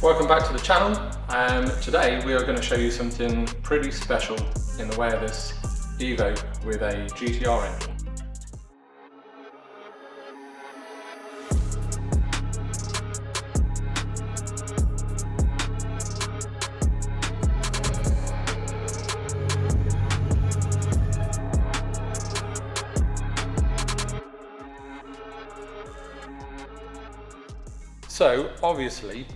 Welcome back to the channel. Today we are going to show you something pretty special in the way of this Evo with a GTR engine. So obviously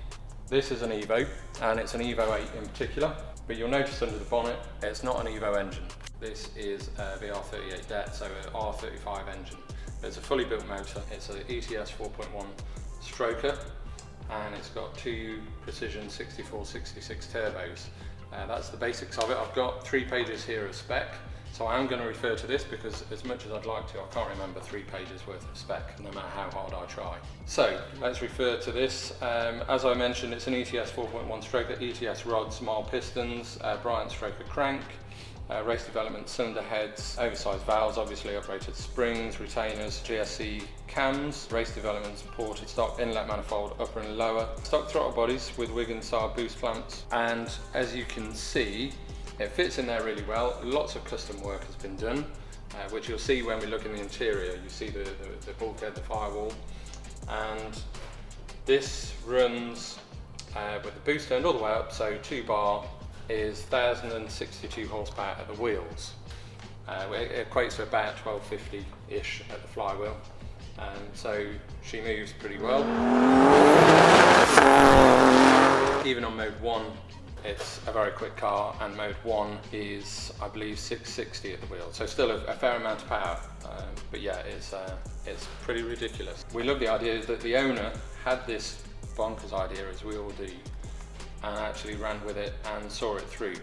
this is an Evo, and it's an Evo 8 in particular, but you'll notice under the bonnet it's not an Evo engine. This is a VR38 DETT, so an R35 engine. It's a fully built motor, it's an ETS 4.1 stroker, and it's got two Precision 6466 turbos. That's the basics of it. I've got 3 pages here of spec, so I am going to refer to this because as much as I'd like to, I can't remember 3 pages worth of spec, no matter how hard I try. So let's refer to this. As I mentioned, it's an ETS 4.1 stroker, ETS rods, mild pistons, Bryant stroker crank, race development cylinder heads, oversized valves, obviously operated springs, retainers, GSC cams, race development supported stock inlet manifold, upper and lower, stock throttle bodies with Wiggins Saab boost clamps, and as you can see, it fits in there really well. Lots of custom work has been done, which you'll see when we look in the interior. You see the bulkhead, the firewall, and this runs with the boost turned all the way up, so 2 bar is 1062 horsepower at the wheels. It equates to about 1250-ish at the flywheel, and so she moves pretty well. Even on mode 1, it's a very quick car, and mode 1 is, I believe, 660 at the wheel, so still a fair amount of power, but yeah, it's pretty ridiculous. We love the idea that the owner had this bonkers idea, as we all do, and actually ran with it and saw it through.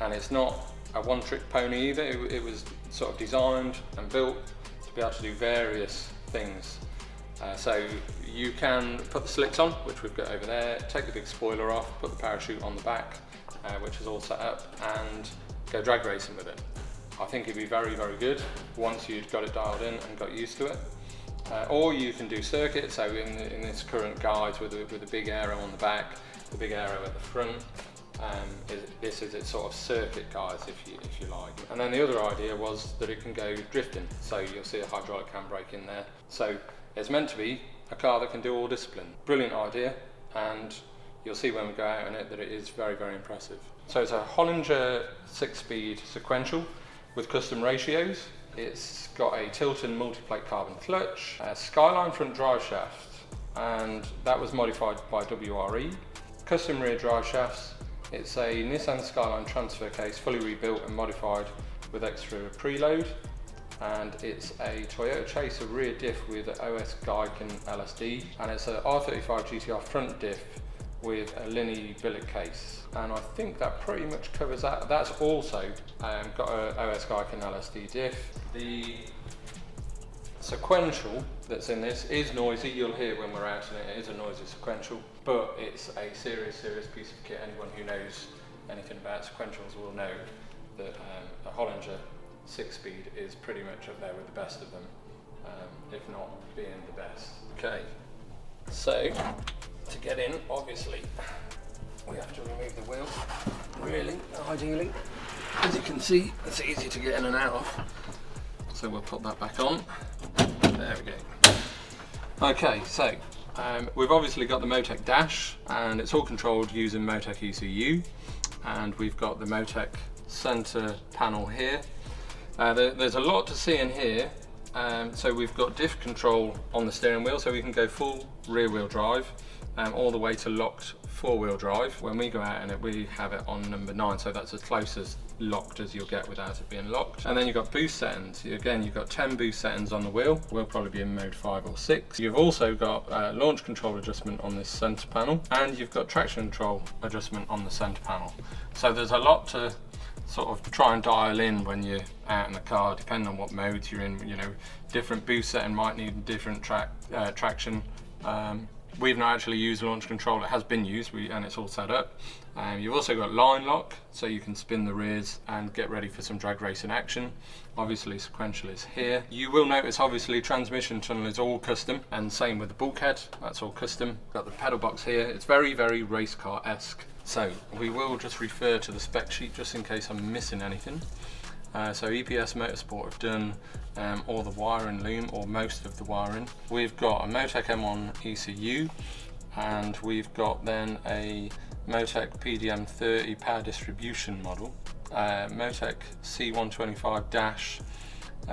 And it's not a one-trick pony either. It was sort of designed and built to be able to do various things. So you can put the slicks on, which we've got over there, take the big spoiler off, put the parachute on the back, which is all set up, and go drag racing with it. I think it'd be very, very good once you've got it dialed in and got used to it. Or you can do circuit, so in this current guide with a big aero on the back, the big aero at the front, this is its sort of circuit guides, if you like. And then the other idea was that it can go drifting, so you'll see a hydraulic handbrake in there. So it's meant to be a car that can do all discipline. Brilliant idea, and you'll see when we go out in it that it is very, very impressive. So it's a Hollinger 6-speed sequential with custom ratios. It's got a Tilton multi-plate carbon clutch, a Skyline front driveshaft, and that was modified by WRE. Custom rear driveshafts. It's a Nissan Skyline transfer case, fully rebuilt and modified with extra preload. And it's a Toyota Chaser rear diff with OS Giken LSD, and it's a R35 GTR front diff with a Linney billet case. And I think that pretty much covers that. That's also got a OS Giken LSD diff. The sequential that's in this is noisy. You'll hear when we're out in it. It is a noisy sequential, but it's a serious piece of kit. Anyone who knows anything about sequentials will know that a Hollinger 6-speed is pretty much up there with the best of them, if not being the best. Okay, so to get in, obviously, we have to remove the wheel, really, ideally. As you can see, it's easy to get in and out of, so we'll put that back on. There we go. Okay, so we've obviously got the Motec dash, and it's all controlled using Motec ECU, and we've got the Motec center panel here. There's a lot to see in here. So we've got diff control on the steering wheel, so we can go full rear wheel drive all the way to locked 4-wheel drive. When we go out in it, we have it on number 9, so that's as close as locked as you'll get without it being locked. And then you've got boost settings. Again, you've got 10 boost settings on the wheel. We'll probably be in mode 5 or 6. You've also got launch control adjustment on this center panel, and you've got traction control adjustment on the center panel. So there's a lot to sort of try and dial in when you're out in the car, depending on what modes you're in. You know, different boost setting might need different traction. We've not actually used launch control, it has been used and it's all set up. You've also got line lock, so you can spin the rears and get ready for some drag racing action. Obviously sequential is here. You will notice obviously transmission tunnel is all custom, and same with the bulkhead, that's all custom. Got the pedal box here, it's very, very race car-esque. So we will just refer to the spec sheet just in case I'm missing anything. So EPS Motorsport have done all the wiring loom, or most of the wiring. We've got a Motec M1 ECU, and we've got then a Motec PDM30 power distribution model, Motec C125 dash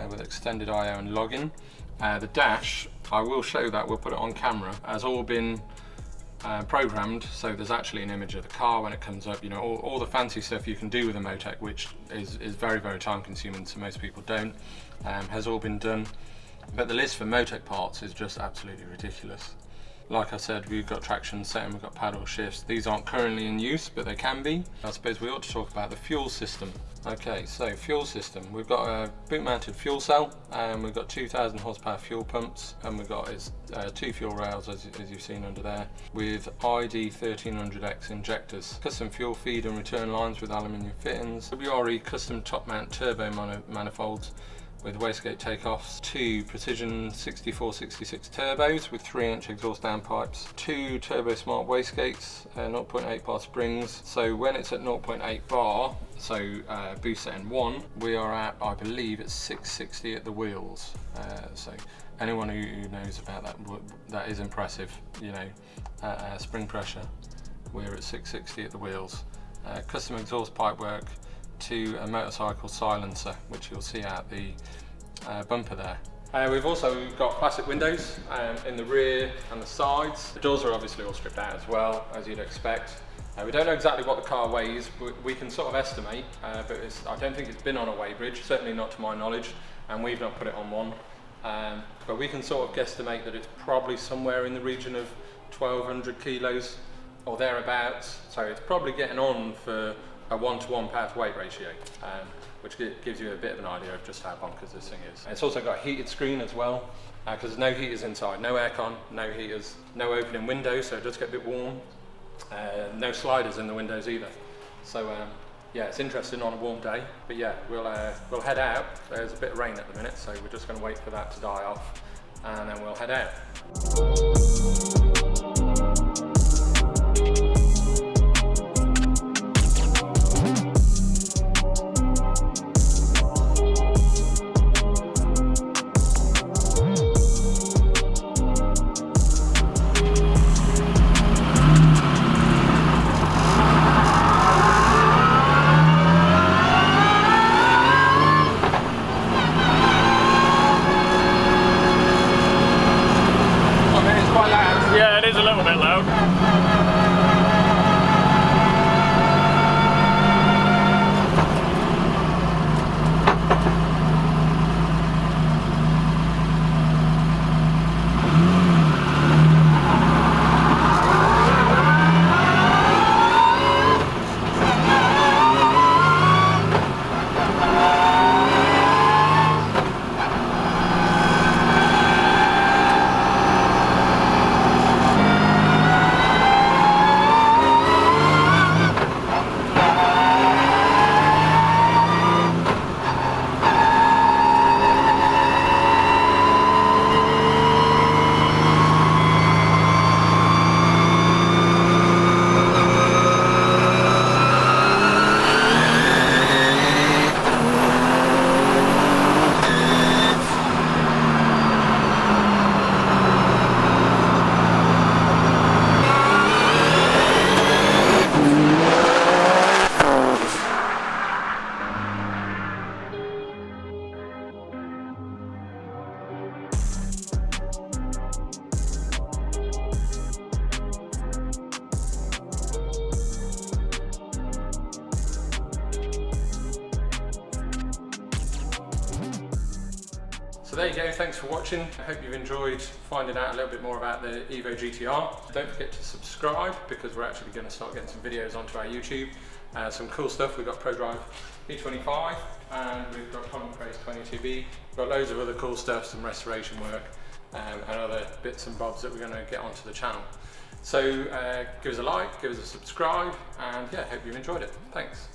with extended I/O and login. The dash, I will show that, we'll put it on camera, has all been programmed, so there's actually an image of the car when it comes up. You know, all the fancy stuff you can do with a Motec, which is very, very time consuming, so most people don't, has all been done. But the list for Motec parts is just absolutely ridiculous. Like I said, we've got traction setting, we've got paddle shifts. These aren't currently in use, but they can be. I suppose we ought to talk about the fuel system. Okay, so fuel system. We've got a boot mounted fuel cell, and we've got 2,000 horsepower fuel pumps, and we've got 2 fuel rails as you've seen under there, with ID 1300X injectors, custom fuel feed and return lines with aluminium fittings, WRE custom top mount turbo manifolds with wastegate takeoffs, 2 precision 6466 turbos with 3-inch exhaust downpipes, 2 turbo smart wastegates, 0.8 bar springs. So when it's at 0.8 bar, so boost setting 1, we are at, I believe it's 660 at the wheels. So anyone who knows about that, that is impressive. You know, spring pressure, we're at 660 at the wheels. Custom exhaust pipework to a motorcycle silencer, which you'll see out the bumper there. We've also got plastic windows in the rear and the sides. The doors are obviously all stripped out as well, as you'd expect. We don't know exactly what the car weighs, but we can sort of estimate, but I don't think it's been on a weigh bridge, certainly not to my knowledge, and we've not put it on one. But we can sort of guesstimate that it's probably somewhere in the region of 1,200 kilos or thereabouts, so it's probably getting on for a 1-to-1 power to weight ratio, which gives you a bit of an idea of just how bonkers this thing is. And it's also got a heated screen as well, because there's no heaters inside, no aircon, no heaters, no opening windows, so it does get a bit warm. No sliders in the windows either. So yeah, it's interesting on a warm day. But yeah, we'll head out. There's a bit of rain at the minute, so we're just going to wait for that to die off, and then we'll head out. So there you go, thanks for watching. I hope you've enjoyed finding out a little bit more about the Evo GTR. Don't forget to subscribe, because we're actually going to start getting some videos onto our YouTube. Some cool stuff. We've got ProDrive B25 and we've got Common Craze 22B. We've got loads of other cool stuff, some restoration work. and other bits and bobs that we're going to get onto the channel. So give us a like, give us a subscribe, and yeah, hope you've enjoyed it. Thanks.